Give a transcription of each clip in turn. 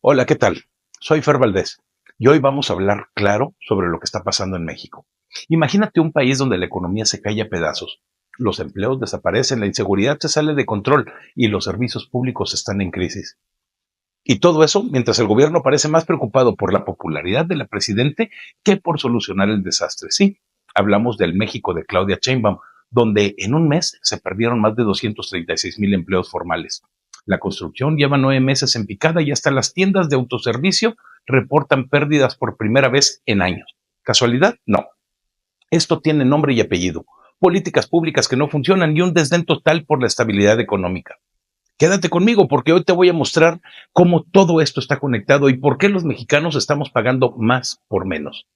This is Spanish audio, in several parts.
Hola, ¿qué tal? Soy Fer Valdés y hoy vamos a hablar claro sobre lo que está pasando en México. Imagínate un país donde la economía se cae a pedazos, los empleos desaparecen, la inseguridad se sale de control y los servicios públicos están en crisis. Y todo eso mientras el gobierno parece más preocupado por la popularidad de la presidente que por solucionar el desastre. Sí, hablamos del México de Claudia Sheinbaum, donde en un mes se perdieron más de 236,000 empleos formales. La construcción lleva 9 meses en picada y hasta las tiendas de autoservicio reportan pérdidas por primera vez en años. ¿Casualidad? No. Esto tiene nombre y apellido. Políticas públicas que no funcionan y un desdén total por la estabilidad económica. Quédate conmigo porque hoy te voy a mostrar cómo todo esto está conectado y por qué los mexicanos estamos pagando más por menos.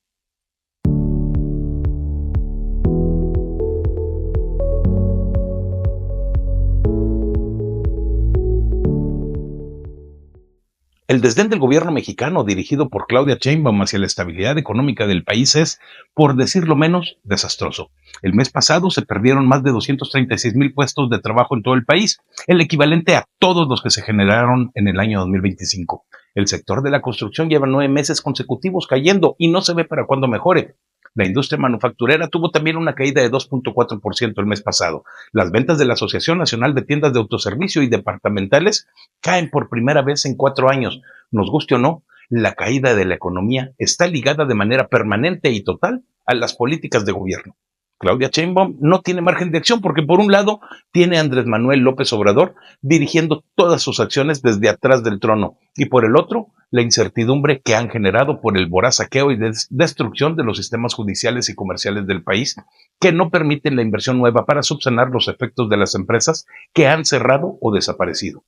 El desdén del gobierno mexicano dirigido por Claudia Sheinbaum hacia la estabilidad económica del país es, por decirlo menos, desastroso. El mes pasado se perdieron más de 236,000 puestos de trabajo en todo el país, el equivalente a todos los que se generaron en el año 2025. El sector de la construcción lleva 9 meses consecutivos cayendo y no se ve para cuándo mejore. La industria manufacturera tuvo también una caída de 2,4% el mes pasado. Las ventas de la Asociación Nacional de Tiendas de Autoservicio y Departamentales caen por primera vez en 4 años. Nos guste o no, la caída de la economía está ligada de manera permanente y total a las políticas de gobierno. Claudia Sheinbaum no tiene margen de acción porque por un lado tiene a Andrés Manuel López Obrador dirigiendo todas sus acciones desde atrás del trono y por el otro la incertidumbre que han generado por el voraz saqueo y destrucción de los sistemas judiciales y comerciales del país que no permiten la inversión nueva para subsanar los efectos de las empresas que han cerrado o desaparecido.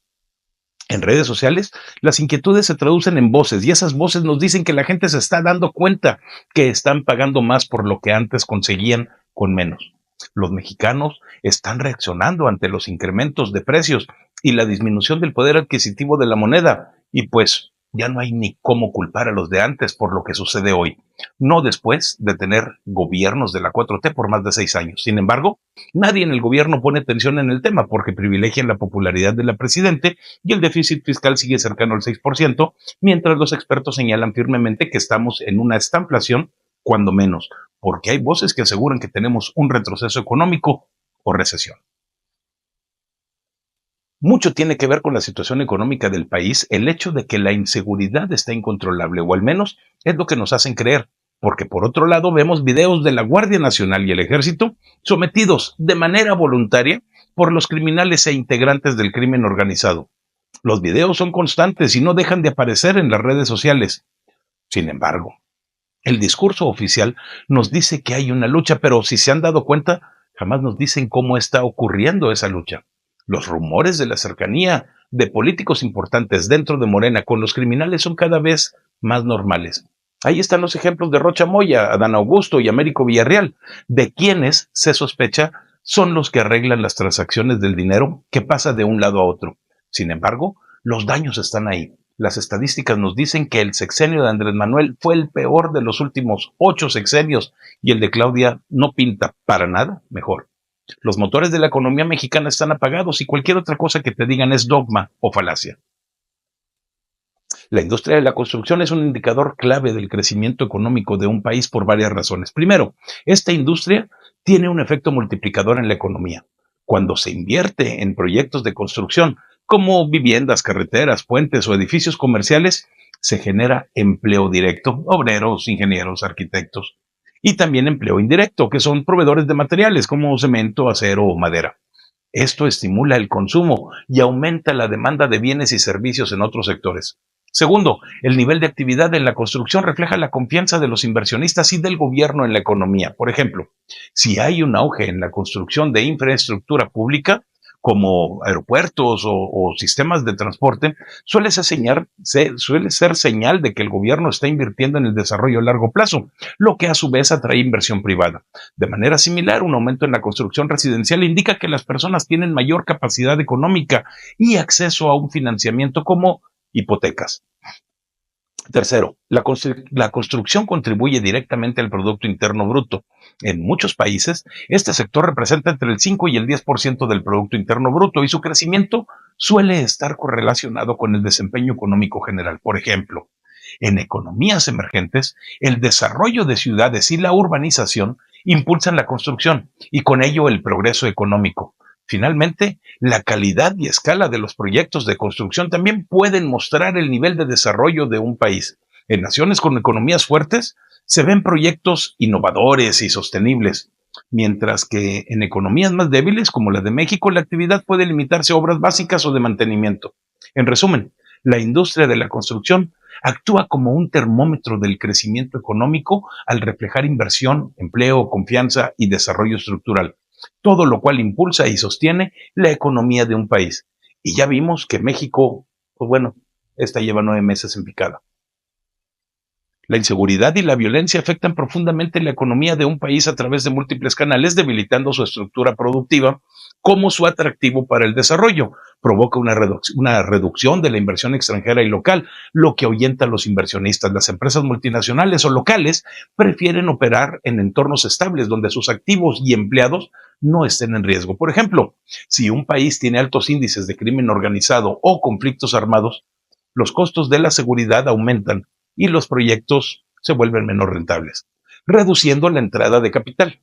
En redes sociales, las inquietudes se traducen en voces y esas voces nos dicen que la gente se está dando cuenta que están pagando más por lo que antes conseguían con menos. Los mexicanos están reaccionando ante los incrementos de precios y la disminución del poder adquisitivo de la moneda y pues ya no hay ni cómo culpar a los de antes por lo que sucede hoy, no después de tener gobiernos de la 4T por más de 6 años. Sin embargo, nadie en el gobierno pone atención en el tema porque privilegian la popularidad de la presidente y el déficit fiscal sigue cercano al 6%, mientras los expertos señalan firmemente que estamos en una estanflación, cuando menos, porque hay voces que aseguran que tenemos un retroceso económico o recesión. Mucho tiene que ver con la situación económica del país el hecho de que la inseguridad está incontrolable, o al menos es lo que nos hacen creer, porque por otro lado vemos videos de la Guardia Nacional y el Ejército sometidos de manera voluntaria por los criminales e integrantes del crimen organizado. Los videos son constantes y no dejan de aparecer en las redes sociales. Sin embargo, el discurso oficial nos dice que hay una lucha, pero si se han dado cuenta, jamás nos dicen cómo está ocurriendo esa lucha. Los rumores de la cercanía de políticos importantes dentro de Morena con los criminales son cada vez más normales. Ahí están los ejemplos de Rocha Moya, Adán Augusto y Américo Villarreal, de quienes se sospecha son los que arreglan las transacciones del dinero que pasa de un lado a otro. Sin embargo, los daños están ahí. Las estadísticas nos dicen que el sexenio de Andrés Manuel fue el peor de los últimos 8 sexenios y el de Claudia no pinta para nada mejor. Los motores de la economía mexicana están apagados y cualquier otra cosa que te digan es dogma o falacia. La industria de la construcción es un indicador clave del crecimiento económico de un país por varias razones. Primero, esta industria tiene un efecto multiplicador en la economía. Cuando se invierte en proyectos de construcción, como viviendas, carreteras, puentes o edificios comerciales, se genera empleo directo, obreros, ingenieros, arquitectos, y también empleo indirecto, que son proveedores de materiales como cemento, acero o madera. Esto estimula el consumo y aumenta la demanda de bienes y servicios en otros sectores. Segundo, el nivel de actividad en la construcción refleja la confianza de los inversionistas y del gobierno en la economía. Por ejemplo, si hay un auge en la construcción de infraestructura pública, como aeropuertos o sistemas de transporte, suele ser señal de que el gobierno está invirtiendo en el desarrollo a largo plazo, lo que a su vez atrae inversión privada. De manera similar, un aumento en la construcción residencial indica que las personas tienen mayor capacidad económica y acceso a un financiamiento como hipotecas. Tercero, la construcción contribuye directamente al Producto Interno Bruto. En muchos países, este sector representa entre el 5 y el 10% del Producto Interno Bruto y su crecimiento suele estar correlacionado con el desempeño económico general. Por ejemplo, en economías emergentes, el desarrollo de ciudades y la urbanización impulsan la construcción y con ello el progreso económico. Finalmente, la calidad y escala de los proyectos de construcción también pueden mostrar el nivel de desarrollo de un país. En naciones con economías fuertes se ven proyectos innovadores y sostenibles, mientras que en economías más débiles como la de México la actividad puede limitarse a obras básicas o de mantenimiento. En resumen, la industria de la construcción actúa como un termómetro del crecimiento económico al reflejar inversión, empleo, confianza y desarrollo estructural, todo lo cual impulsa y sostiene la economía de un país. Y ya vimos que México, pues bueno, esta lleva 9 meses en picada. La inseguridad y la violencia afectan profundamente la economía de un país a través de múltiples canales, debilitando su estructura productiva como su atractivo para el desarrollo. Provoca una reducción de la inversión extranjera y local, lo que ahuyenta a los inversionistas. Las empresas multinacionales o locales prefieren operar en entornos estables donde sus activos y empleados no estén en riesgo. Por ejemplo, si un país tiene altos índices de crimen organizado o conflictos armados, los costos de la seguridad aumentan y los proyectos se vuelven menos rentables, reduciendo la entrada de capital.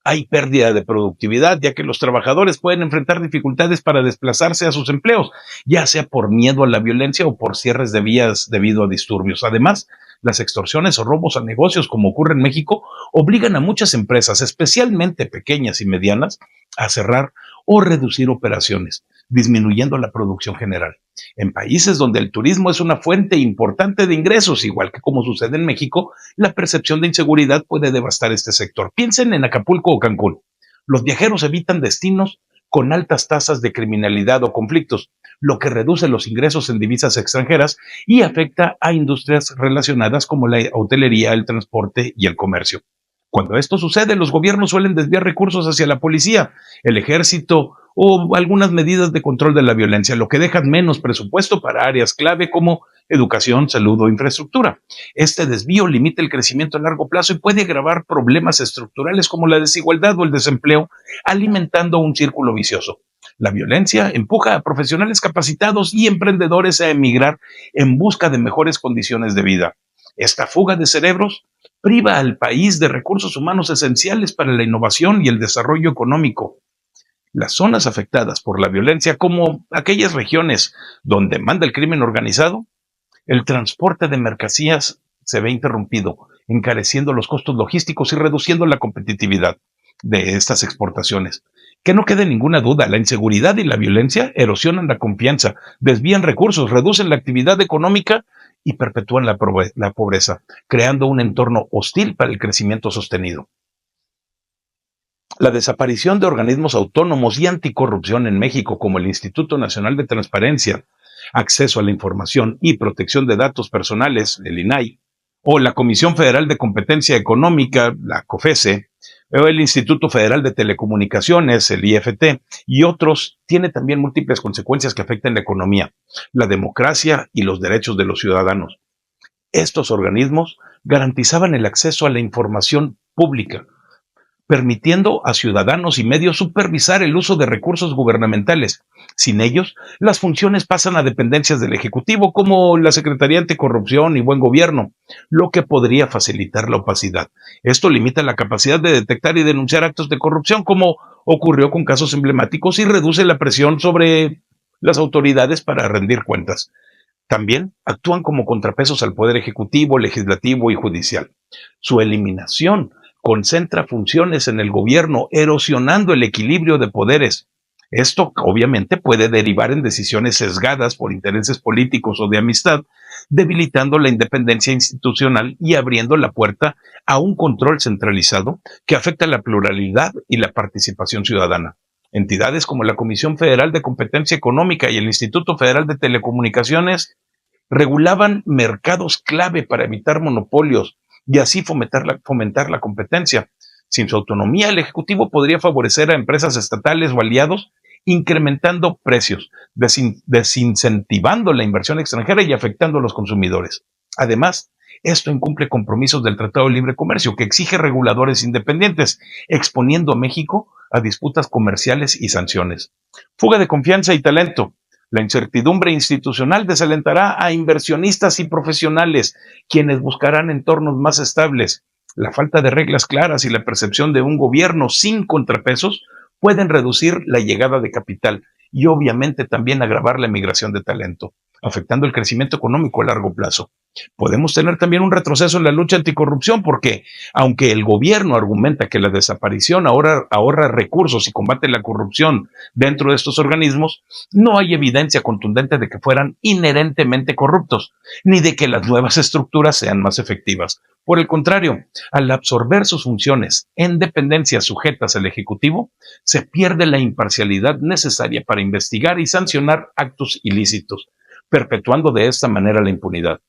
Hay pérdida de productividad, ya que los trabajadores pueden enfrentar dificultades para desplazarse a sus empleos, ya sea por miedo a la violencia o por cierres de vías debido a disturbios. Además, las extorsiones o robos a negocios, como ocurre en México, obligan a muchas empresas, especialmente pequeñas y medianas, a cerrar o reducir operaciones, disminuyendo la producción general. En países donde el turismo es una fuente importante de ingresos, igual que como sucede en México, la percepción de inseguridad puede devastar este sector. Piensen en Acapulco o Cancún. Los viajeros evitan destinos con altas tasas de criminalidad o conflictos, lo que reduce los ingresos en divisas extranjeras y afecta a industrias relacionadas como la hotelería, el transporte y el comercio. Cuando esto sucede, los gobiernos suelen desviar recursos hacia la policía, el ejército o algunas medidas de control de la violencia, lo que deja menos presupuesto para áreas clave como educación, salud o infraestructura. Este desvío limita el crecimiento a largo plazo y puede agravar problemas estructurales como la desigualdad o el desempleo, alimentando un círculo vicioso. La violencia empuja a profesionales capacitados y emprendedores a emigrar en busca de mejores condiciones de vida. Esta fuga de cerebros priva al país de recursos humanos esenciales para la innovación y el desarrollo económico. Las zonas afectadas por la violencia, como aquellas regiones donde manda el crimen organizado, el transporte de mercancías se ve interrumpido, encareciendo los costos logísticos y reduciendo la competitividad de estas exportaciones. Que no quede ninguna duda, la inseguridad y la violencia erosionan la confianza, desvían recursos, reducen la actividad económica y perpetúan la pobreza, creando un entorno hostil para el crecimiento sostenido. La desaparición de organismos autónomos y anticorrupción en México, como el Instituto Nacional de Transparencia, Acceso a la Información y Protección de Datos Personales, el INAI, o la Comisión Federal de Competencia Económica, la COFESE, o el Instituto Federal de Telecomunicaciones, el IFT, y otros, tiene también múltiples consecuencias que afectan la economía, la democracia y los derechos de los ciudadanos. Estos organismos garantizaban el acceso a la información pública, permitiendo a ciudadanos y medios supervisar el uso de recursos gubernamentales. Sin ellos, las funciones pasan a dependencias del Ejecutivo, como la Secretaría Anticorrupción y Buen Gobierno, lo que podría facilitar la opacidad. Esto limita la capacidad de detectar y denunciar actos de corrupción, como ocurrió con casos emblemáticos, y reduce la presión sobre las autoridades para rendir cuentas. También actúan como contrapesos al poder ejecutivo, legislativo y judicial. Su eliminación concentra funciones en el gobierno, erosionando el equilibrio de poderes. Esto obviamente puede derivar en decisiones sesgadas por intereses políticos o de amistad, debilitando la independencia institucional y abriendo la puerta a un control centralizado que afecta la pluralidad y la participación ciudadana. Entidades como la Comisión Federal de Competencia Económica y el Instituto Federal de Telecomunicaciones regulaban mercados clave para evitar monopolios y así fomentar la competencia. Sin su autonomía, el Ejecutivo podría favorecer a empresas estatales o aliados incrementando precios, desincentivando la inversión extranjera y afectando a los consumidores. Además, esto incumple compromisos del Tratado de Libre Comercio, que exige reguladores independientes, exponiendo a México a disputas comerciales y sanciones. Fuga de confianza y talento. La incertidumbre institucional desalentará a inversionistas y profesionales, quienes buscarán entornos más estables. La falta de reglas claras y la percepción de un gobierno sin contrapesos pueden reducir la llegada de capital y obviamente también agravar la migración de talento, afectando el crecimiento económico a largo plazo. Podemos tener también un retroceso en la lucha anticorrupción porque, aunque el gobierno argumenta que la desaparición ahorra recursos y combate la corrupción dentro de estos organismos, no hay evidencia contundente de que fueran inherentemente corruptos, ni de que las nuevas estructuras sean más efectivas. Por el contrario, al absorber sus funciones en dependencias sujetas al Ejecutivo, se pierde la imparcialidad necesaria para investigar y sancionar actos ilícitos, perpetuando de esta manera la impunidad.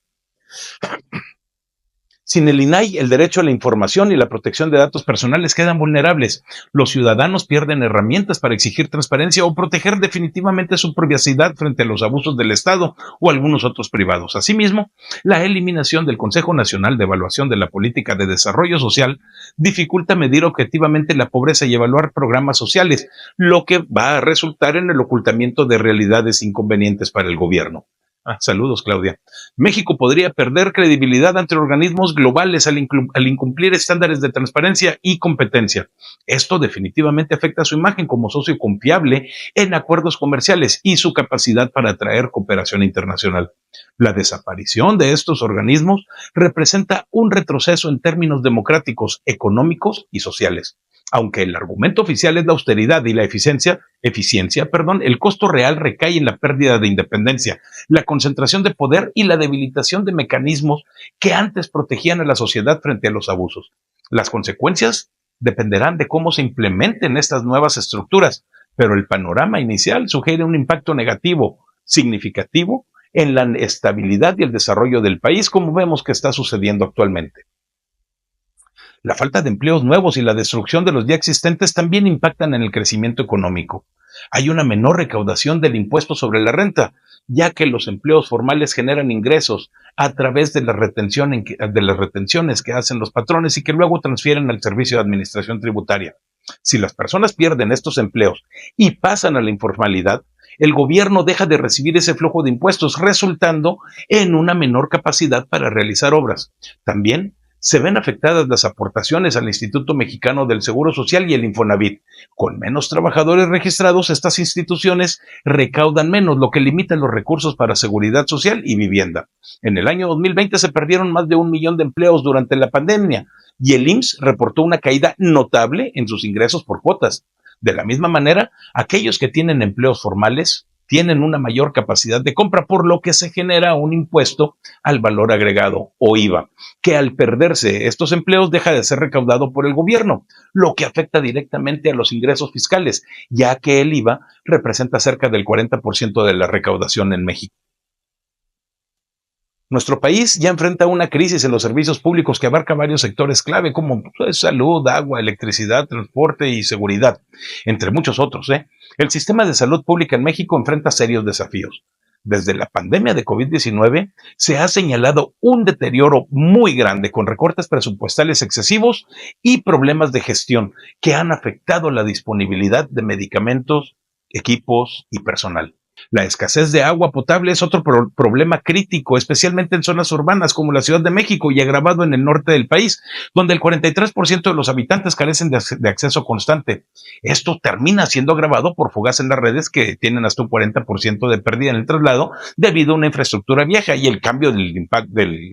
Sin el INAI, el derecho a la información y la protección de datos personales quedan vulnerables. Los ciudadanos pierden herramientas para exigir transparencia o proteger definitivamente su privacidad frente a los abusos del Estado o algunos otros privados. Asimismo, la eliminación del Consejo Nacional de Evaluación de la Política de Desarrollo Social dificulta medir objetivamente la pobreza y evaluar programas sociales, lo que va a resultar en el ocultamiento de realidades inconvenientes para el gobierno. Saludos, Claudia. México podría perder credibilidad ante organismos globales al incumplir estándares de transparencia y competencia. Esto definitivamente afecta a su imagen como socio confiable en acuerdos comerciales y su capacidad para atraer cooperación internacional. La desaparición de estos organismos representa un retroceso en términos democráticos, económicos y sociales. Aunque el argumento oficial es la austeridad y la eficiencia, el costo real recae en la pérdida de independencia, la concentración de poder y la debilitación de mecanismos que antes protegían a la sociedad frente a los abusos. Las consecuencias dependerán de cómo se implementen estas nuevas estructuras, pero el panorama inicial sugiere un impacto negativo, significativo, en la estabilidad y el desarrollo del país, como vemos que está sucediendo actualmente. La falta de empleos nuevos y la destrucción de los ya existentes también impactan en el crecimiento económico. Hay una menor recaudación del impuesto sobre la renta, ya que los empleos formales generan ingresos a través de las retenciones que hacen los patrones y que luego transfieren al Servicio de Administración Tributaria. Si las personas pierden estos empleos y pasan a la informalidad, el gobierno deja de recibir ese flujo de impuestos, resultando en una menor capacidad para realizar obras. También se ven afectadas las aportaciones al Instituto Mexicano del Seguro Social y el Infonavit. Con menos trabajadores registrados, estas instituciones recaudan menos, lo que limita los recursos para seguridad social y vivienda. En el año 2020 se perdieron más de 1 millón de empleos durante la pandemia y el IMSS reportó una caída notable en sus ingresos por cuotas. De la misma manera, aquellos que tienen empleos formales tienen una mayor capacidad de compra, por lo que se genera un impuesto al valor agregado o IVA, que al perderse estos empleos deja de ser recaudado por el gobierno, lo que afecta directamente a los ingresos fiscales, ya que el IVA representa cerca del 40% de la recaudación en México. Nuestro país ya enfrenta una crisis en los servicios públicos que abarca varios sectores clave como salud, agua, electricidad, transporte y seguridad, entre muchos otros. El sistema de salud pública en México enfrenta serios desafíos. Desde la pandemia de COVID-19 se ha señalado un deterioro muy grande con recortes presupuestales excesivos y problemas de gestión que han afectado la disponibilidad de medicamentos, equipos y personal. La escasez de agua potable es otro problema crítico, especialmente en zonas urbanas como la Ciudad de México y agravado en el norte del país, donde el 43% de los habitantes carecen de acceso constante. Esto termina siendo agravado por fugas en las redes que tienen hasta un 40% de pérdida en el traslado debido a una infraestructura vieja y el cambio del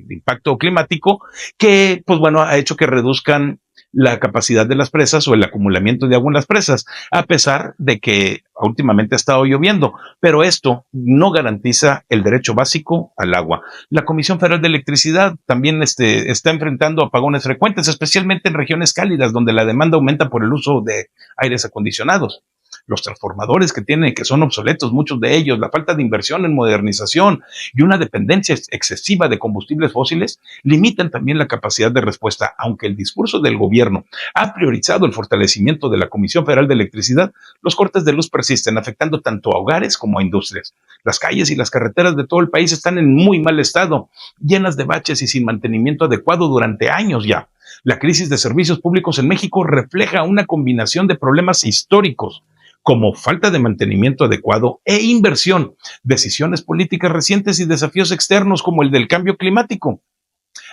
impacto climático que, ha hecho que reduzcan la capacidad de las presas o el acumulamiento de agua en las presas, a pesar de que últimamente ha estado lloviendo, pero esto no garantiza el derecho básico al agua. La Comisión Federal de Electricidad también está enfrentando apagones frecuentes, especialmente en regiones cálidas donde la demanda aumenta por el uso de aires acondicionados. los transformadores que tienen, que son obsoletos, muchos de ellos, la falta de inversión en modernización y una dependencia excesiva de combustibles fósiles limitan también la capacidad de respuesta. Aunque el discurso del gobierno ha priorizado el fortalecimiento de la Comisión Federal de Electricidad, los cortes de luz persisten, afectando tanto a hogares como a industrias. Las calles y las carreteras de todo el país están en muy mal estado, llenas de baches y sin mantenimiento adecuado durante años ya. La crisis de servicios públicos en México refleja una combinación de problemas históricos, como falta de mantenimiento adecuado e inversión, decisiones políticas recientes y desafíos externos como el del cambio climático.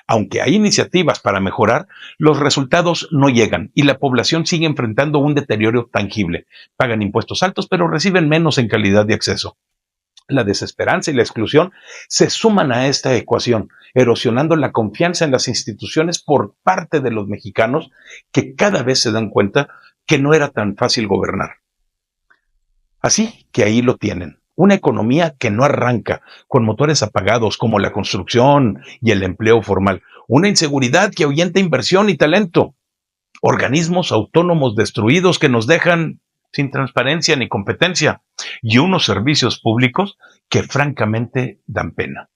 Aunque hay iniciativas para mejorar, los resultados no llegan y la población sigue enfrentando un deterioro tangible. Pagan impuestos altos, pero reciben menos en calidad de acceso. La desesperanza y la exclusión se suman a esta ecuación, erosionando la confianza en las instituciones por parte de los mexicanos que cada vez se dan cuenta que no era tan fácil gobernar. Así que ahí lo tienen. Una economía que no arranca, con motores apagados como la construcción y el empleo formal. Una inseguridad que ahuyenta inversión y talento. Organismos autónomos destruidos que nos dejan sin transparencia ni competencia. Y unos servicios públicos que francamente dan pena.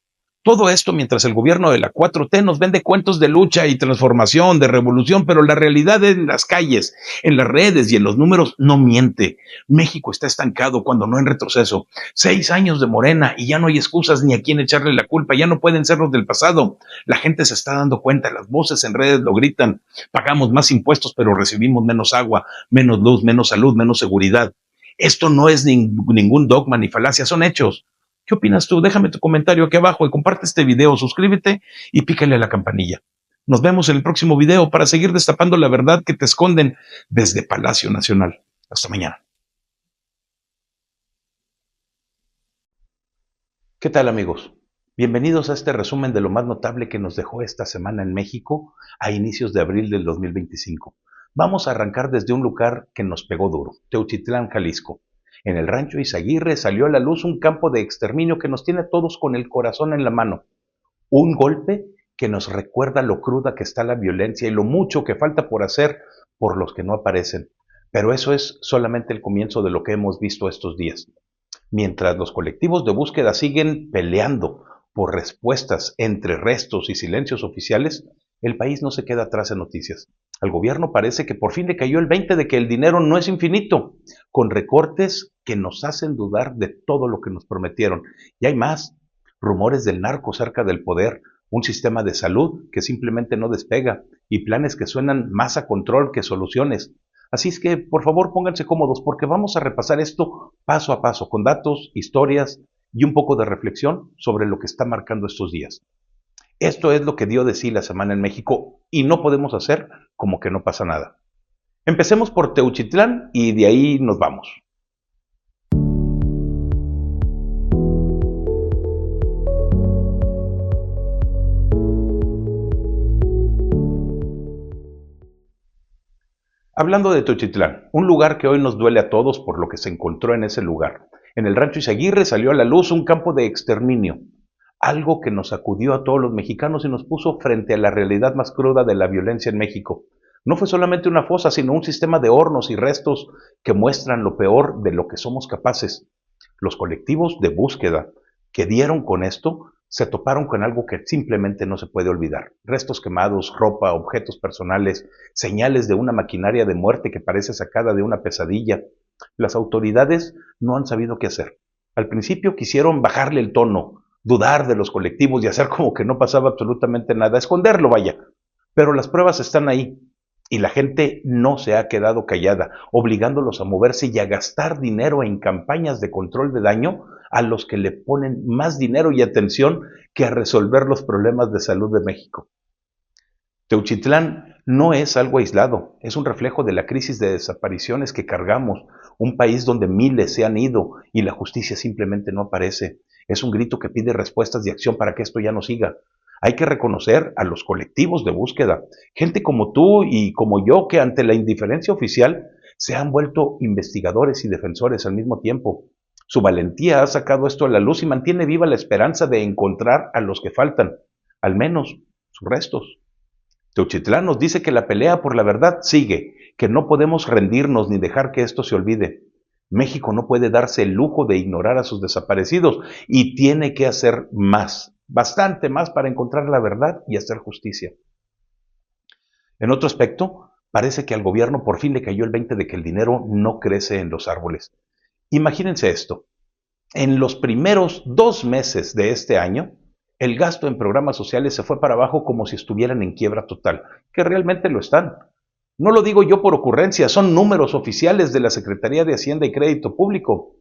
Todo esto mientras el gobierno de la 4T nos vende cuentos de lucha y transformación, de revolución, pero la realidad en las calles, en las redes y en los números no miente. México está estancado cuando no en retroceso. 6 años de Morena y ya no hay excusas ni a quién echarle la culpa, ya no pueden ser los del pasado. La gente se está dando cuenta, las voces en redes lo gritan. Pagamos más impuestos, pero recibimos menos agua, menos luz, menos salud, menos seguridad. Esto no es ningún dogma ni falacia, son hechos. ¿Qué opinas tú? Déjame tu comentario aquí abajo y comparte este video, suscríbete y pícale a la campanilla. Nos vemos en el próximo video para seguir destapando la verdad que te esconden desde Palacio Nacional. Hasta mañana. ¿Qué tal, amigos? Bienvenidos a este resumen de lo más notable que nos dejó esta semana en México a inicios de abril del 2025. Vamos a arrancar desde un lugar que nos pegó duro, Teuchitlán, Jalisco. En el rancho Izaguirre salió a la luz un campo de exterminio que nos tiene a todos con el corazón en la mano. Un golpe que nos recuerda lo cruda que está la violencia y lo mucho que falta por hacer por los que no aparecen. Pero eso es solamente el comienzo de lo que hemos visto estos días. Mientras los colectivos de búsqueda siguen peleando por respuestas entre restos y silencios oficiales, el país no se queda atrás en noticias. Al gobierno parece que por fin le cayó el 20 de que el dinero no es infinito, con recortes que nos hacen dudar de todo lo que nos prometieron. Y hay más, rumores del narco cerca del poder, un sistema de salud que simplemente no despega y planes que suenan más a control que soluciones. Así es que, por favor, pónganse cómodos porque vamos a repasar esto paso a paso, con datos, historias y un poco de reflexión sobre lo que está marcando estos días. Esto es lo que dio de sí la semana en México y no podemos hacer como que no pasa nada. Empecemos por Teuchitlán y de ahí nos vamos. Hablando de Teuchitlán, un lugar que hoy nos duele a todos por lo que se encontró en ese lugar. En el rancho Izaguirre salió a la luz un campo de exterminio, algo que nos sacudió a todos los mexicanos y nos puso frente a la realidad más cruda de la violencia en México. No fue solamente una fosa, sino un sistema de hornos y restos que muestran lo peor de lo que somos capaces. Los colectivos de búsqueda que dieron con esto se toparon con algo que simplemente no se puede olvidar. Restos quemados, ropa, objetos personales, señales de una maquinaria de muerte que parece sacada de una pesadilla. Las autoridades no han sabido qué hacer. Al principio quisieron bajarle el tono, dudar de los colectivos y hacer como que no pasaba absolutamente nada, esconderlo, vaya. Pero las pruebas están ahí y la gente no se ha quedado callada, obligándolos a moverse y a gastar dinero en campañas de control de daño a los que le ponen más dinero y atención que a resolver los problemas de salud de México. Teuchitlán no es algo aislado, es un reflejo de la crisis de desapariciones que cargamos, un país donde miles se han ido y la justicia simplemente no aparece. Es un grito que pide respuestas de acción para que esto ya no siga. Hay que reconocer a los colectivos de búsqueda, gente como tú y como yo que ante la indiferencia oficial se han vuelto investigadores y defensores al mismo tiempo. Su valentía ha sacado esto a la luz y mantiene viva la esperanza de encontrar a los que faltan, al menos sus restos. Teuchitlán nos dice que la pelea por la verdad sigue, que no podemos rendirnos ni dejar que esto se olvide. México no puede darse el lujo de ignorar a sus desaparecidos y tiene que hacer más, bastante más para encontrar la verdad y hacer justicia. En otro aspecto, parece que al gobierno por fin le cayó el 20 de que el dinero no crece en los árboles. Imagínense esto. En los primeros 2 meses de este año, el gasto en programas sociales se fue para abajo como si estuvieran en quiebra total, que realmente lo están. No lo digo yo por ocurrencia, son números oficiales de la Secretaría de Hacienda y Crédito Público.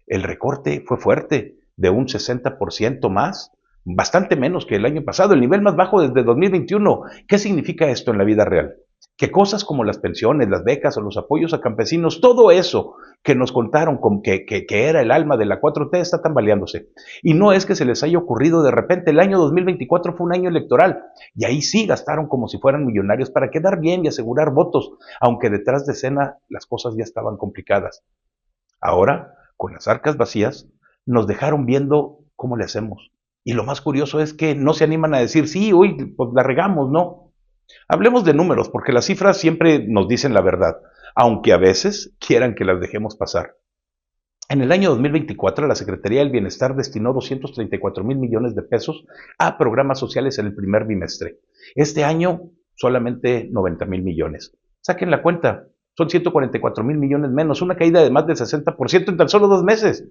El recorte fue fuerte, de un 60% más, bastante menos que el año pasado, el nivel más bajo desde 2021. ¿Qué significa esto en la vida real? Que cosas como las pensiones, las becas o los apoyos a campesinos, todo eso que nos contaron que era el alma de la 4T está tambaleándose. Y no es que se les haya ocurrido de repente, el año 2024 fue un año electoral y ahí sí gastaron como si fueran millonarios para quedar bien y asegurar votos, aunque detrás de escena las cosas ya estaban complicadas. Ahora, con las arcas vacías, nos dejaron viendo cómo le hacemos. Y lo más curioso es que no se animan a decir, sí, uy, pues la regamos, no. Hablemos de números, porque las cifras siempre nos dicen la verdad, aunque a veces quieran que las dejemos pasar. En el año 2024, la Secretaría del Bienestar destinó 234 mil millones de pesos a programas sociales en el primer bimestre. Este año, solamente 90 mil millones. Saquen la cuenta, son 144 mil millones menos, una caída de más del 60% en tan solo 2 meses.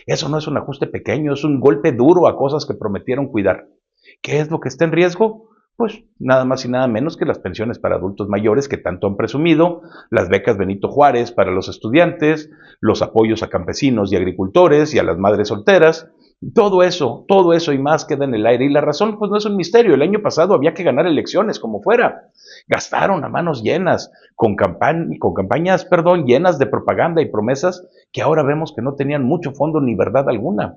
Eso no es un ajuste pequeño, es un golpe duro a cosas que prometieron cuidar. ¿Qué es lo que está en riesgo? Pues nada más y nada menos que las pensiones para adultos mayores que tanto han presumido, las becas Benito Juárez para los estudiantes, los apoyos a campesinos y agricultores y a las madres solteras. Todo eso y más queda en el aire. Y la razón, pues no es un misterio. El año pasado había que ganar elecciones, como fuera. Gastaron a manos llenas, con campañas, llenas de propaganda y promesas que ahora vemos que no tenían mucho fondo ni verdad alguna.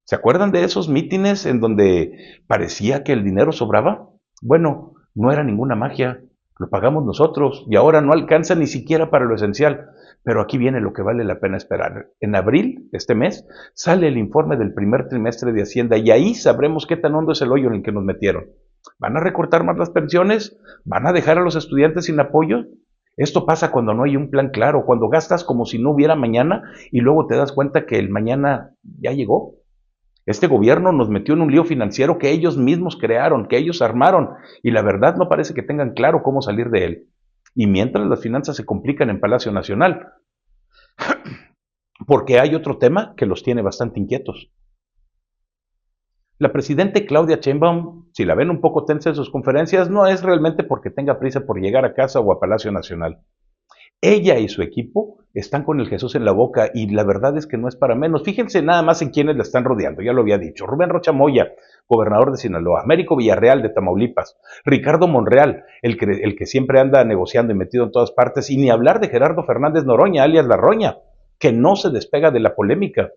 ¿Se acuerdan de esos mítines en donde parecía que el dinero sobraba? Bueno, no era ninguna magia, lo pagamos nosotros y ahora no alcanza ni siquiera para lo esencial. Pero aquí viene lo que vale la pena esperar. En abril, este mes, sale el informe del primer trimestre de Hacienda y ahí sabremos qué tan hondo es el hoyo en el que nos metieron. ¿Van a recortar más las pensiones? ¿Van a dejar a los estudiantes sin apoyo? Esto pasa cuando no hay un plan claro, cuando gastas como si no hubiera mañana y luego te das cuenta que el mañana ya llegó. Este gobierno nos metió en un lío financiero que ellos mismos crearon, que ellos armaron, y la verdad no parece que tengan claro cómo salir de él. Y mientras las finanzas se complican en Palacio Nacional, porque hay otro tema que los tiene bastante inquietos. La presidenta Claudia Sheinbaum, si la ven un poco tensa en sus conferencias, no es realmente porque tenga prisa por llegar a casa o a Palacio Nacional. Ella y su equipo están con el Jesús en la boca y la verdad es que no es para menos. Fíjense nada más en quienes la están rodeando, ya lo había dicho. Rubén Rocha Moya, gobernador de Sinaloa, Américo Villarreal de Tamaulipas, Ricardo Monreal, el que siempre anda negociando y metido en todas partes, y ni hablar de Gerardo Fernández Noroña, alias La Roña, que no se despega de la polémica.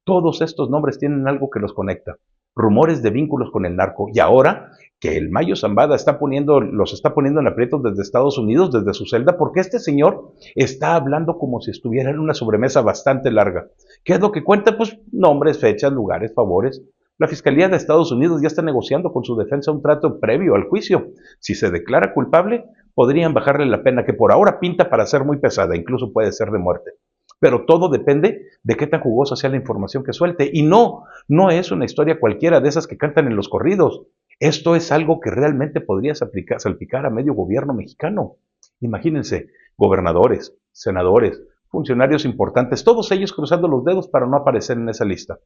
Todos estos nombres tienen algo que los conecta. Rumores de vínculos con el narco. Y ahora que el Mayo Zambada los está poniendo en aprietos desde Estados Unidos, desde su celda, porque este señor está hablando como si estuviera en una sobremesa bastante larga. ¿Qué es lo que cuenta? Pues nombres, fechas, lugares, favores. La Fiscalía de Estados Unidos ya está negociando con su defensa un trato previo al juicio. Si se declara culpable, podrían bajarle la pena, que por ahora pinta para ser muy pesada, incluso puede ser de muerte. Pero todo depende de qué tan jugosa sea la información que suelte. Y no es una historia cualquiera de esas que cantan en los corridos. Esto es algo que realmente podría salpicar a medio gobierno mexicano. Imagínense, gobernadores, senadores, funcionarios importantes, todos ellos cruzando los dedos para no aparecer en esa lista.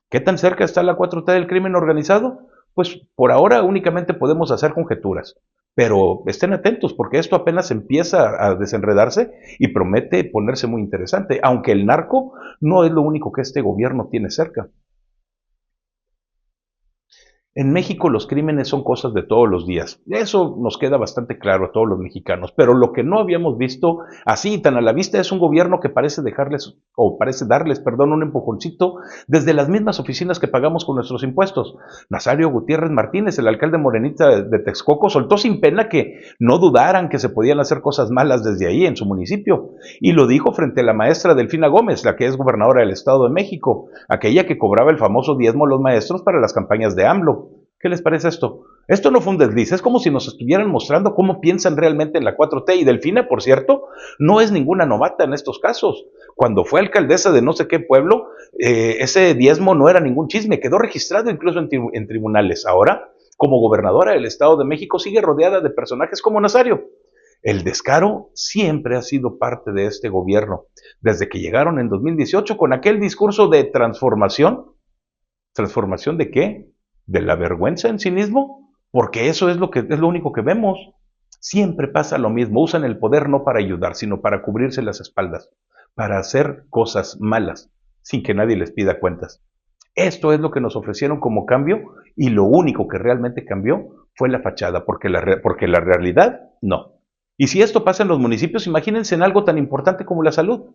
¿Qué tan cerca está la 4T del crimen organizado? Pues por ahora únicamente podemos hacer conjeturas. Pero estén atentos porque esto apenas empieza a desenredarse y promete ponerse muy interesante, aunque el narco no es lo único que este gobierno tiene cerca. En México los crímenes son cosas de todos los días. Eso nos queda bastante claro a todos los mexicanos. Pero lo que no habíamos visto así tan a la vista es un gobierno que parece darles, un empujoncito desde las mismas oficinas que pagamos con nuestros impuestos. Nazario Gutiérrez Martínez, el alcalde morenista de Texcoco, soltó sin pena que no dudaran que se podían hacer cosas malas desde ahí en su municipio. Y lo dijo frente a la maestra Delfina Gómez, la que es gobernadora del Estado de México, aquella que cobraba el famoso diezmo a los maestros para las campañas de AMLO. ¿Qué les parece esto? Esto no fue un desliz, es como si nos estuvieran mostrando cómo piensan realmente en la 4T. Y Delfina, por cierto, no es ninguna novata en estos casos. Cuando fue alcaldesa de no sé qué pueblo, ese diezmo no era ningún chisme, quedó registrado incluso en tribunales. Ahora, como gobernadora del Estado de México, sigue rodeada de personajes como Nazario. El descaro siempre ha sido parte de este gobierno, desde que llegaron en 2018 con aquel discurso de transformación. ¿Transformación de qué? ¿De la vergüenza en sí mismo? Porque eso es lo único que vemos. Siempre pasa lo mismo, usan el poder no para ayudar, sino para cubrirse las espaldas, para hacer cosas malas, sin que nadie les pida cuentas. Esto es lo que nos ofrecieron como cambio y lo único que realmente cambió fue la fachada, porque la realidad no. Y si esto pasa en los municipios, imagínense en algo tan importante como la salud.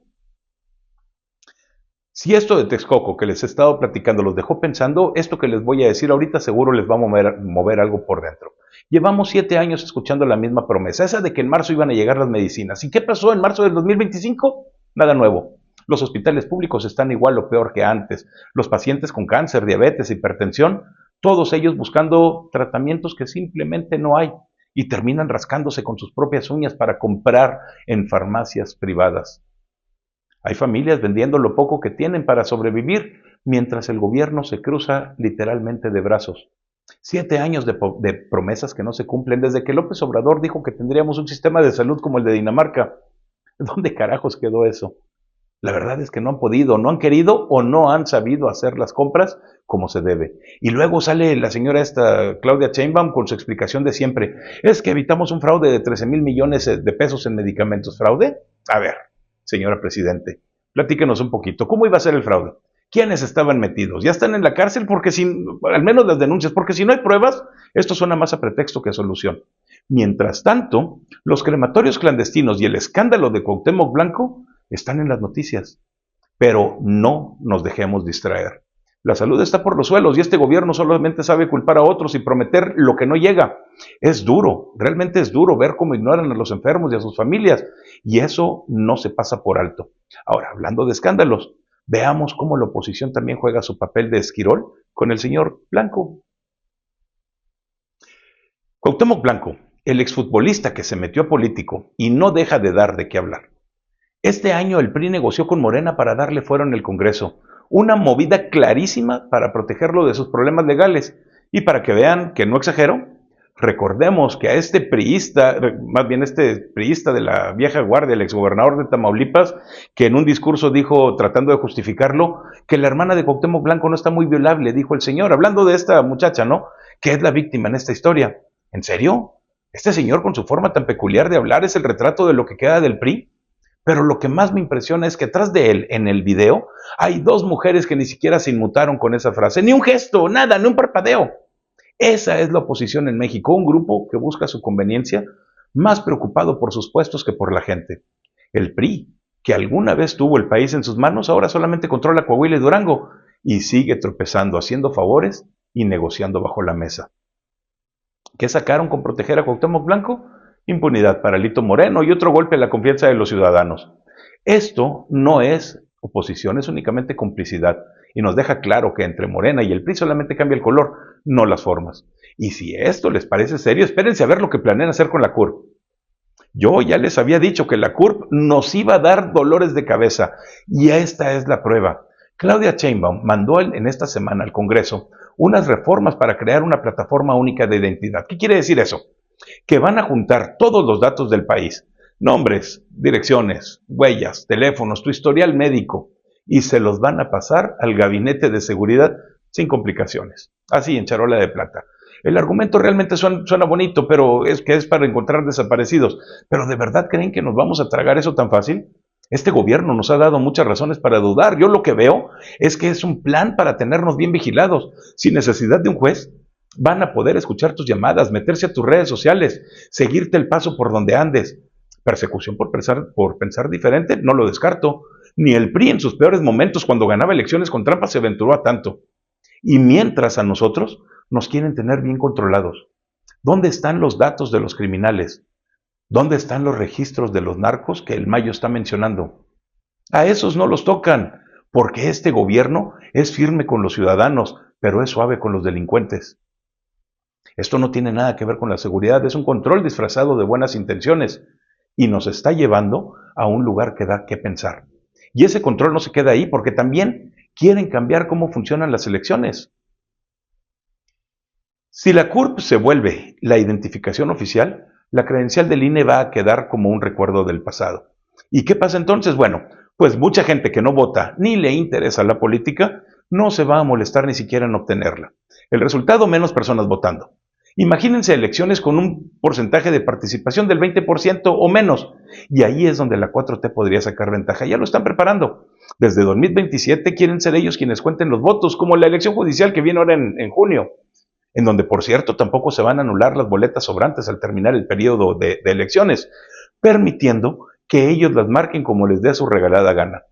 Si esto de Texcoco que les he estado platicando los dejó pensando, esto que les voy a decir ahorita seguro les va a mover algo por dentro. Llevamos 7 años escuchando la misma promesa, esa de que en marzo iban a llegar las medicinas. ¿Y qué pasó en marzo del 2025? Nada nuevo. Los hospitales públicos están igual o peor que antes. Los pacientes con cáncer, diabetes, hipertensión, todos ellos buscando tratamientos que simplemente no hay y terminan rascándose con sus propias uñas para comprar en farmacias privadas. Hay familias vendiendo lo poco que tienen para sobrevivir, mientras el gobierno se cruza literalmente de brazos. 7 años de promesas que no se cumplen desde que López Obrador dijo que tendríamos un sistema de salud como el de Dinamarca. ¿Dónde carajos quedó eso? La verdad es que no han podido, no han querido o no han sabido hacer las compras como se debe. Y luego sale la señora esta, Claudia Sheinbaum, con su explicación de siempre. Es que evitamos un fraude de 13,000 millones de pesos en medicamentos. ¿Fraude? A ver, señora presidente, platíquenos un poquito. ¿Cómo iba a ser el fraude? ¿Quiénes estaban metidos? ¿Ya están en la cárcel? Porque al menos las denuncias, porque si no hay pruebas, esto suena más a pretexto que a solución. Mientras tanto, los crematorios clandestinos y el escándalo de Cuauhtémoc Blanco están en las noticias. Pero no nos dejemos distraer. La salud está por los suelos y este gobierno solamente sabe culpar a otros y prometer lo que no llega. Es duro, realmente es duro ver cómo ignoran a los enfermos y a sus familias. Y eso no se pasa por alto. Ahora, hablando de escándalos, veamos cómo la oposición también juega su papel de esquirol con el señor Blanco. Cuauhtémoc Blanco, el exfutbolista que se metió a político y no deja de dar de qué hablar. Este año el PRI negoció con Morena para darle fuero en el Congreso, una movida clarísima para protegerlo de sus problemas legales. Y para que vean que no exagero, recordemos que a este priista, más bien este priista de la vieja guardia, el exgobernador de Tamaulipas, que en un discurso dijo, tratando de justificarlo, que la hermana de Cuauhtémoc Blanco no está muy violable, dijo el señor, hablando de esta muchacha, ¿no? Que es la víctima en esta historia. ¿En serio? ¿Este señor con su forma tan peculiar de hablar es el retrato de lo que queda del PRI? Pero lo que más me impresiona es que atrás de él, en el video, hay 2 mujeres que ni siquiera se inmutaron con esa frase. Ni un gesto, nada, ni un parpadeo. Esa es la oposición en México, un grupo que busca su conveniencia, más preocupado por sus puestos que por la gente. El PRI, que alguna vez tuvo el país en sus manos, ahora solamente controla Coahuila y Durango y sigue tropezando, haciendo favores y negociando bajo la mesa. ¿Qué sacaron con proteger a Cuauhtémoc Blanco? Impunidad para Alito Moreno y otro golpe a la confianza de los ciudadanos. Esto no es oposición, es únicamente complicidad y nos deja claro que entre Morena y el PRI solamente cambia el color, no las formas. Y si esto les parece serio, espérense a ver lo que planean hacer con la CURP. Yo ya les había dicho que la CURP nos iba a dar dolores de cabeza y esta es la prueba. Claudia Sheinbaum mandó en esta semana al Congreso unas reformas para crear una plataforma única de identidad. ¿Qué quiere decir eso? Que van a juntar todos los datos del país, nombres, direcciones, huellas, teléfonos, tu historial médico, y se los van a pasar al gabinete de seguridad sin complicaciones, así en charola de plata. El argumento realmente suena bonito, pero es que es para encontrar desaparecidos. ¿Pero de verdad creen que nos vamos a tragar eso tan fácil? Este gobierno nos ha dado muchas razones para dudar. Yo lo que veo es que es un plan para tenernos bien vigilados, sin necesidad de un juez. Van a poder escuchar tus llamadas, meterse a tus redes sociales, seguirte el paso por donde andes. Persecución por pensar diferente, no lo descarto. Ni el PRI en sus peores momentos, cuando ganaba elecciones con trampas, se aventuró a tanto. Y mientras a nosotros nos quieren tener bien controlados. ¿Dónde están los datos de los criminales? ¿Dónde están los registros de los narcos que el Mayo está mencionando? A esos no los tocan, porque este gobierno es firme con los ciudadanos, pero es suave con los delincuentes. Esto no tiene nada que ver con la seguridad, es un control disfrazado de buenas intenciones y nos está llevando a un lugar que da que pensar. Y ese control no se queda ahí porque también quieren cambiar cómo funcionan las elecciones. Si la CURP se vuelve la identificación oficial, la credencial del INE va a quedar como un recuerdo del pasado. ¿Y qué pasa entonces? Bueno, pues mucha gente que no vota ni le interesa la política no se va a molestar ni siquiera en obtenerla. El resultado, menos personas votando. Imagínense elecciones con un porcentaje de participación del 20% o menos. Y ahí es donde la 4T podría sacar ventaja. Ya lo están preparando. Desde 2027 quieren ser ellos quienes cuenten los votos, como la elección judicial que viene ahora en junio, en donde, por cierto, tampoco se van a anular las boletas sobrantes al terminar el periodo de elecciones, permitiendo que ellos las marquen como les dé su regalada gana.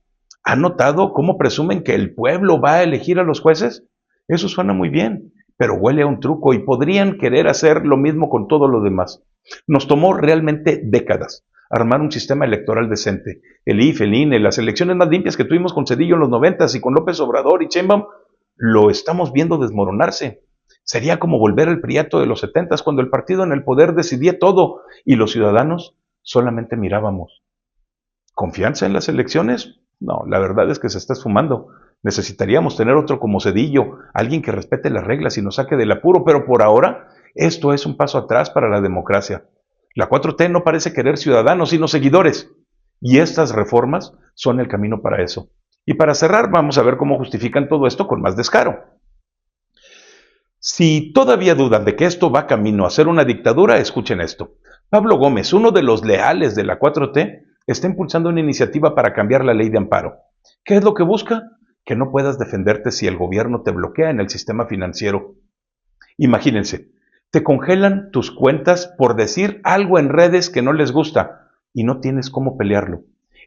¿Han notado cómo presumen que el pueblo va a elegir a los jueces? Eso suena muy bien, pero huele a un truco y podrían querer hacer lo mismo con todo lo demás. Nos tomó realmente décadas armar un sistema electoral decente. El IFE, el INE, las elecciones más limpias que tuvimos con Cedillo en los 90 y con López Obrador y Sheinbaum, lo estamos viendo desmoronarse. Sería como volver al priato de los 70 cuando el partido en el poder decidía todo y los ciudadanos solamente mirábamos. ¿Confianza en las elecciones? No, la verdad es que se está esfumando. Necesitaríamos tener otro como Cedillo, alguien que respete las reglas y nos saque del apuro, pero por ahora esto es un paso atrás para la democracia. La 4T no parece querer ciudadanos, sino seguidores. Y estas reformas son el camino para eso. Y para cerrar, vamos a ver cómo justifican todo esto con más descaro. Si todavía dudan de que esto va camino a ser una dictadura, escuchen esto. Pablo Gómez, uno de los leales de la 4T, está impulsando una iniciativa para cambiar la ley de amparo. ¿Qué es lo que busca? Que no puedas defenderte si el gobierno te bloquea en el sistema financiero. Imagínense, te congelan tus cuentas por decir algo en redes que no les gusta y no tienes cómo pelearlo.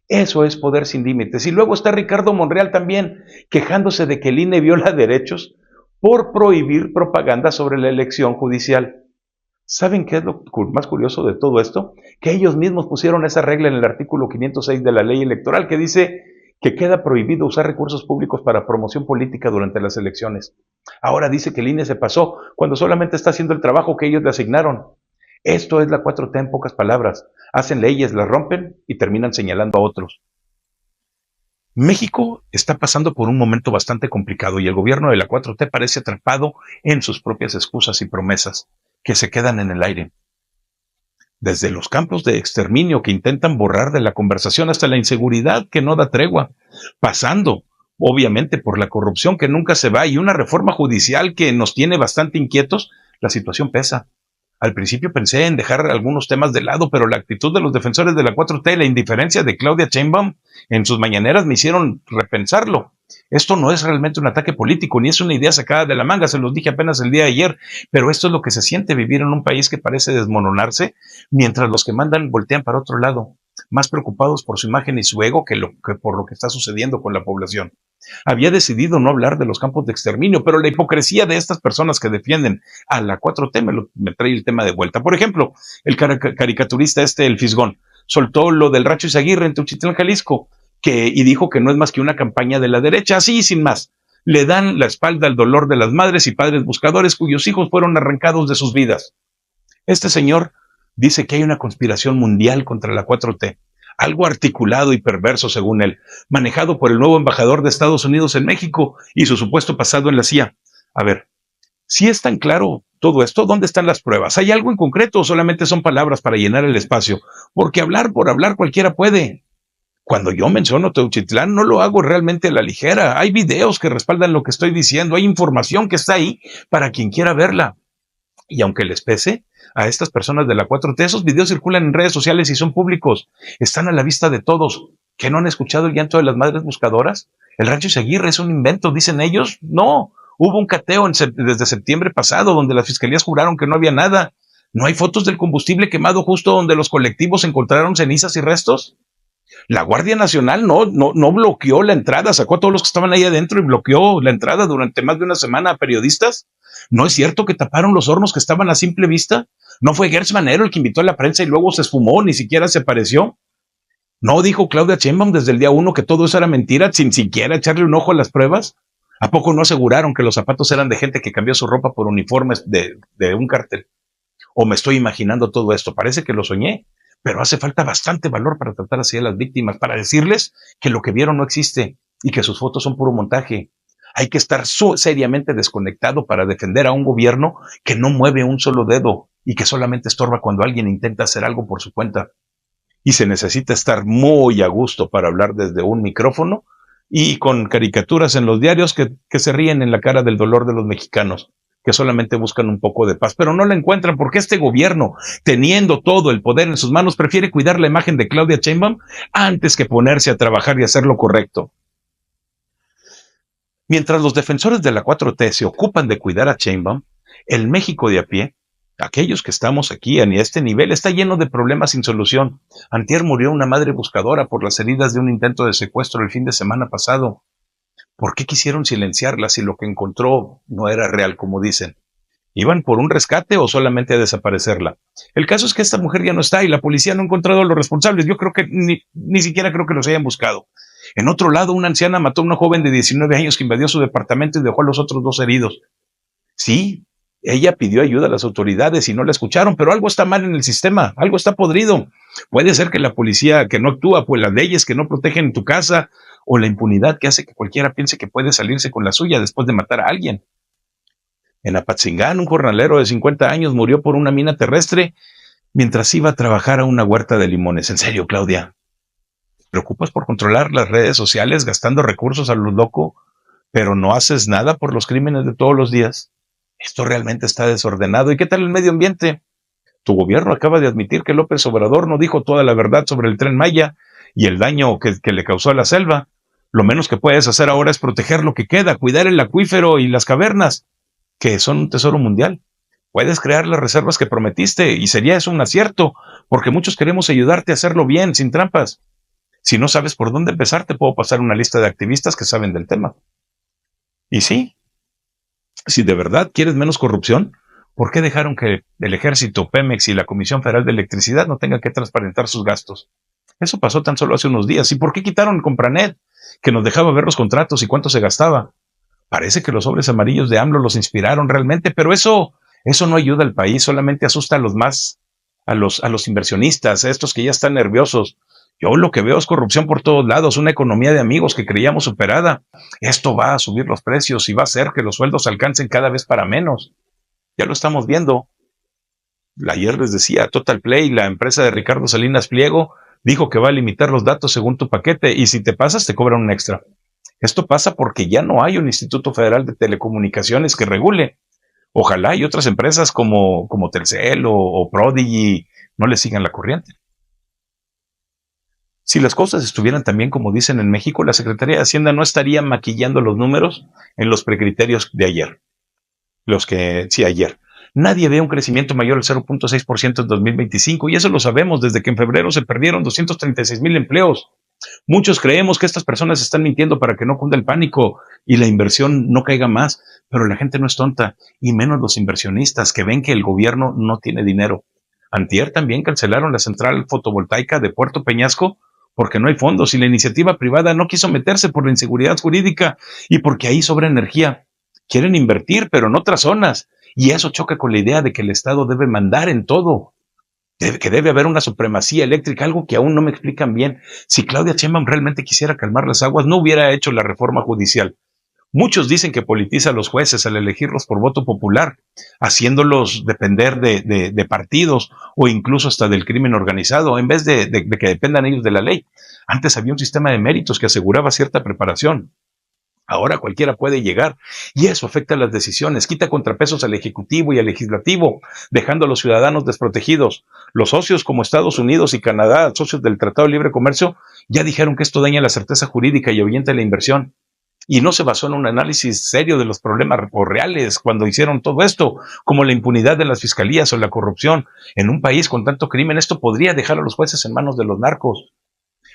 Eso es poder sin límites. Y luego está Ricardo Monreal también, quejándose de que el INE viola derechos por prohibir propaganda sobre la elección judicial. ¿Saben qué es lo más curioso de todo esto? Que ellos mismos pusieron esa regla en el artículo 506 de la ley electoral que dice que queda prohibido usar recursos públicos para promoción política durante las elecciones. Ahora dice que el INE se pasó cuando solamente está haciendo el trabajo que ellos le asignaron. Esto es la 4T en pocas palabras. Hacen leyes, las rompen y terminan señalando a otros. México está pasando por un momento bastante complicado y el gobierno de la 4T parece atrapado en sus propias excusas y promesas que se quedan en el aire. Desde los campos de exterminio que intentan borrar de la conversación hasta la inseguridad que no da tregua, pasando, obviamente, por la corrupción que nunca se va y una reforma judicial que nos tiene bastante inquietos, la situación pesa. Al principio pensé en dejar algunos temas de lado, pero la actitud de los defensores de la 4T y la indiferencia de Claudia Sheinbaum en sus mañaneras me hicieron repensarlo. Esto no es realmente un ataque político, ni es una idea sacada de la manga, se los dije apenas el día de ayer, pero esto es lo que se siente vivir en un país que parece desmoronarse, mientras los que mandan voltean para otro lado, más preocupados por su imagen y su ego que por lo que está sucediendo con la población. Había decidido no hablar de los campos de exterminio, pero la hipocresía de estas personas que defienden a la 4T me trae el tema de vuelta. Por ejemplo, el caricaturista el Fisgón, soltó lo del Racho Izaguirre en Teuchitlán, Jalisco, y dijo que no es más que una campaña de la derecha, así sin más. Le dan la espalda al dolor de las madres y padres buscadores cuyos hijos fueron arrancados de sus vidas. Este señor dice que hay una conspiración mundial contra la 4T, algo articulado y perverso según él, manejado por el nuevo embajador de Estados Unidos en México y su supuesto pasado en la CIA. A ver, si es tan claro todo esto, ¿dónde están las pruebas? ¿Hay algo en concreto o solamente son palabras para llenar el espacio? Porque hablar por hablar cualquiera puede. Cuando yo menciono Teuchitlán, no lo hago realmente a la ligera. Hay videos que respaldan lo que estoy diciendo, hay información que está ahí para quien quiera verla. Y aunque les pese a estas personas de la 4T, esos videos circulan en redes sociales y son públicos. Están a la vista de todos. ¿Que no han escuchado el llanto de las madres buscadoras? El Rancho Izaguirre es un invento, dicen ellos. No, hubo un cateo desde septiembre pasado donde las fiscalías juraron que no había nada. ¿No hay fotos del combustible quemado justo donde los colectivos encontraron cenizas y restos? La Guardia Nacional no bloqueó la entrada, sacó a todos los que estaban ahí adentro y bloqueó la entrada durante más de una semana a periodistas. ¿No es cierto que taparon los hornos que estaban a simple vista? ¿No fue Gertz Manero el que invitó a la prensa y luego se esfumó, ni siquiera se apareció? ¿No dijo Claudia Sheinbaum desde el día 1 que todo eso era mentira sin siquiera echarle un ojo a las pruebas? ¿A poco no aseguraron que los zapatos eran de gente que cambió su ropa por uniformes de un cartel? ¿O me estoy imaginando todo esto? Parece que lo soñé, pero hace falta bastante valor para tratar así a las víctimas, para decirles que lo que vieron no existe y que sus fotos son puro montaje. Hay que estar seriamente desconectado para defender a un gobierno que no mueve un solo dedo y que solamente estorba cuando alguien intenta hacer algo por su cuenta. Y se necesita estar muy a gusto para hablar desde un micrófono y con caricaturas en los diarios que se ríen en la cara del dolor de los mexicanos, que solamente buscan un poco de paz, pero no la encuentran porque este gobierno, teniendo todo el poder en sus manos, prefiere cuidar la imagen de Claudia Sheinbaum antes que ponerse a trabajar y hacer lo correcto. Mientras los defensores de la 4T se ocupan de cuidar a Sheinbaum, el México de a pie, aquellos que estamos aquí a este nivel, está lleno de problemas sin solución. Antier murió una madre buscadora por las heridas de un intento de secuestro el fin de semana pasado. ¿Por qué quisieron silenciarla si lo que encontró no era real, como dicen? ¿Iban por un rescate o solamente a desaparecerla? El caso es que esta mujer ya no está y la policía no ha encontrado a los responsables. Yo creo que ni siquiera creo que los hayan buscado. En otro lado, una anciana mató a una joven de 19 años que invadió su departamento y dejó a los otros 2 heridos. Sí, ella pidió ayuda a las autoridades y no la escucharon, pero algo está mal en el sistema, algo está podrido. Puede ser que la policía que no actúa, pues las leyes que no protegen tu casa, o la impunidad que hace que cualquiera piense que puede salirse con la suya después de matar a alguien. En Apatzingán, un jornalero de 50 años murió por una mina terrestre mientras iba a trabajar a una huerta de limones. En serio, Claudia, ¿te preocupas por controlar las redes sociales gastando recursos a lo loco, pero no haces nada por los crímenes de todos los días? Esto realmente está desordenado. ¿Y qué tal el medio ambiente? Tu gobierno acaba de admitir que López Obrador no dijo toda la verdad sobre el Tren Maya y el daño que le causó a la selva. Lo menos que puedes hacer ahora es proteger lo que queda, cuidar el acuífero y las cavernas, que son un tesoro mundial. Puedes crear las reservas que prometiste y sería eso un acierto, porque muchos queremos ayudarte a hacerlo bien, sin trampas. Si no sabes por dónde empezar, te puedo pasar una lista de activistas que saben del tema. Y sí, si de verdad quieres menos corrupción, ¿por qué dejaron que el Ejército, Pemex y la Comisión Federal de Electricidad no tengan que transparentar sus gastos? Eso pasó tan solo hace unos días. ¿Y por qué quitaron Compranet, que nos dejaba ver los contratos y cuánto se gastaba? Parece que los sobres amarillos de AMLO los inspiraron realmente, pero eso no ayuda al país, solamente asusta a los más, a los inversionistas, a estos que ya están nerviosos. Yo lo que veo es corrupción por todos lados, una economía de amigos que creíamos superada. Esto va a subir los precios y va a hacer que los sueldos alcancen cada vez para menos. Ya lo estamos viendo. Ayer les decía, Total Play, la empresa de Ricardo Salinas Pliego, dijo que va a limitar los datos según tu paquete y si te pasas te cobran un extra. Esto pasa porque ya no hay un Instituto Federal de Telecomunicaciones que regule. Ojalá y otras empresas como Telcel o Prodigy no le sigan la corriente. Si las cosas estuvieran tan bien como dicen en México, la Secretaría de Hacienda no estaría maquillando los números en los precriterios de ayer. Ayer. Nadie ve un crecimiento mayor al 0.6% en 2025 y eso lo sabemos desde que en febrero se perdieron 236,000 empleos. Muchos creemos que estas personas están mintiendo para que no cunda el pánico y la inversión no caiga más, pero la gente no es tonta, y menos los inversionistas que ven que el gobierno no tiene dinero. Antier también cancelaron la central fotovoltaica de Puerto Peñasco porque no hay fondos y la iniciativa privada no quiso meterse por la inseguridad jurídica y porque ahí sobra energía. Quieren invertir, pero en otras zonas, y eso choca con la idea de que el Estado debe mandar en todo. Que debe haber una supremacía eléctrica, algo que aún no me explican bien. Si Claudia Sheinbaum realmente quisiera calmar las aguas, no hubiera hecho la reforma judicial. Muchos dicen que politiza a los jueces al elegirlos por voto popular, haciéndolos depender de partidos o incluso hasta del crimen organizado, en vez de que dependan ellos de la ley. Antes había un sistema de méritos que aseguraba cierta preparación. Ahora cualquiera puede llegar y eso afecta las decisiones, quita contrapesos al Ejecutivo y al Legislativo, dejando a los ciudadanos desprotegidos. Los socios como Estados Unidos y Canadá, socios del Tratado de Libre Comercio, ya dijeron que esto daña la certeza jurídica y ahuyenta la inversión. Y no se basó en un análisis serio de los problemas reales cuando hicieron todo esto, como la impunidad de las fiscalías o la corrupción. En un país con tanto crimen, esto podría dejar a los jueces en manos de los narcos.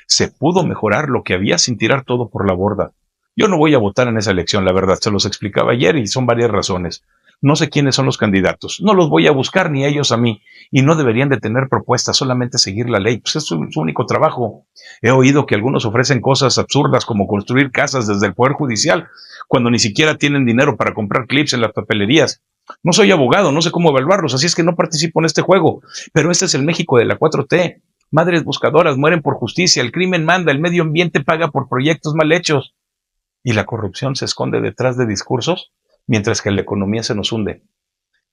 Se pudo mejorar lo que había sin tirar todo por la borda. Yo no voy a votar en esa elección, la verdad, se los explicaba ayer y son varias razones. No sé quiénes son los candidatos, no los voy a buscar ni ellos a mí, y no deberían de tener propuestas, solamente seguir la ley, pues es su único trabajo. He oído que algunos ofrecen cosas absurdas como construir casas desde el Poder Judicial, cuando ni siquiera tienen dinero para comprar clips en las papelerías. No soy abogado, no sé cómo evaluarlos, así es que no participo en este juego, pero este es el México de la 4T. Madres buscadoras mueren por justicia, el crimen manda, el medio ambiente paga por proyectos mal hechos, y la corrupción se esconde detrás de discursos mientras que la economía se nos hunde.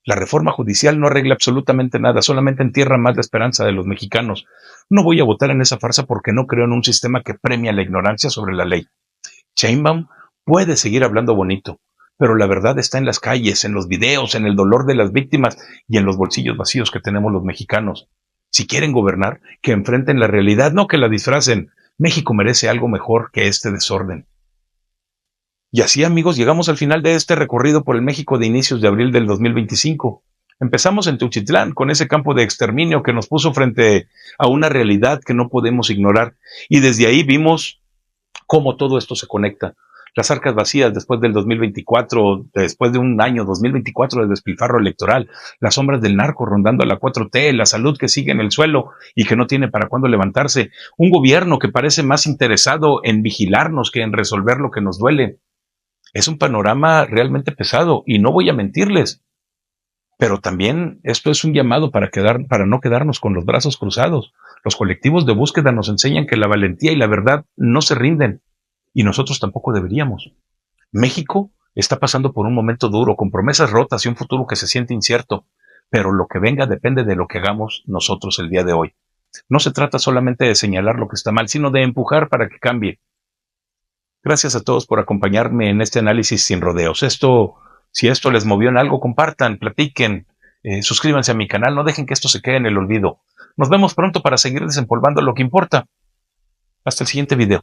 La reforma judicial no arregla absolutamente nada, solamente entierra más la esperanza de los mexicanos. No voy a votar en esa farsa porque no creo en un sistema que premia la ignorancia sobre la ley. Sheinbaum puede seguir hablando bonito, pero la verdad está en las calles, en los videos, en el dolor de las víctimas y en los bolsillos vacíos que tenemos los mexicanos. Si quieren gobernar, que enfrenten la realidad, no que la disfracen. México merece algo mejor que este desorden. Y así, amigos, llegamos al final de este recorrido por el México de inicios de abril del 2025. Empezamos en Teuchitlán, con ese campo de exterminio que nos puso frente a una realidad que no podemos ignorar. Y desde ahí vimos cómo todo esto se conecta. Las arcas vacías después del 2024, después de un año 2024 de despilfarro electoral, las sombras del narco rondando a la 4T, la salud que sigue en el suelo y que no tiene para cuándo levantarse, un gobierno que parece más interesado en vigilarnos que en resolver lo que nos duele. Es un panorama realmente pesado y no voy a mentirles, pero también esto es un llamado para no quedarnos con los brazos cruzados. Los colectivos de búsqueda nos enseñan que la valentía y la verdad no se rinden y nosotros tampoco deberíamos. México está pasando por un momento duro, con promesas rotas y un futuro que se siente incierto, pero lo que venga depende de lo que hagamos nosotros el día de hoy. No se trata solamente de señalar lo que está mal, sino de empujar para que cambie. Gracias a todos por acompañarme en este análisis sin rodeos. Si esto les movió en algo, compartan, platiquen, suscríbanse a mi canal, no dejen que esto se quede en el olvido. Nos vemos pronto para seguir desempolvando lo que importa. Hasta el siguiente video.